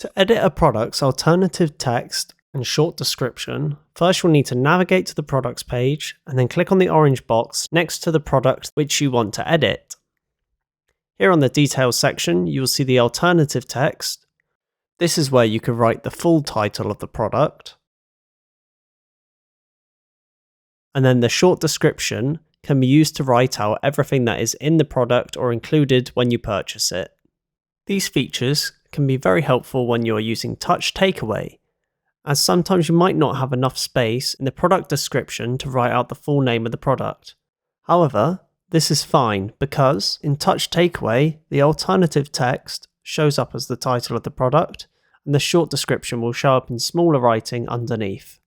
To edit a product's alternative text and short description, first you'll need to navigate to the products page and then click on the orange box next to the product which you want to edit. Here on the details section, you will see the alternative text. This is where you can write the full title of the product. And then the short description can be used to write out everything that is in the product or included when you purchase it. These features can be very helpful when you are using Touch Takeaway, as sometimes you might not have enough space in the product description to write out the full name of the product. However, this is fine because in Touch Takeaway, the alternative text shows up as the title of the product and the short description will show up in smaller writing underneath.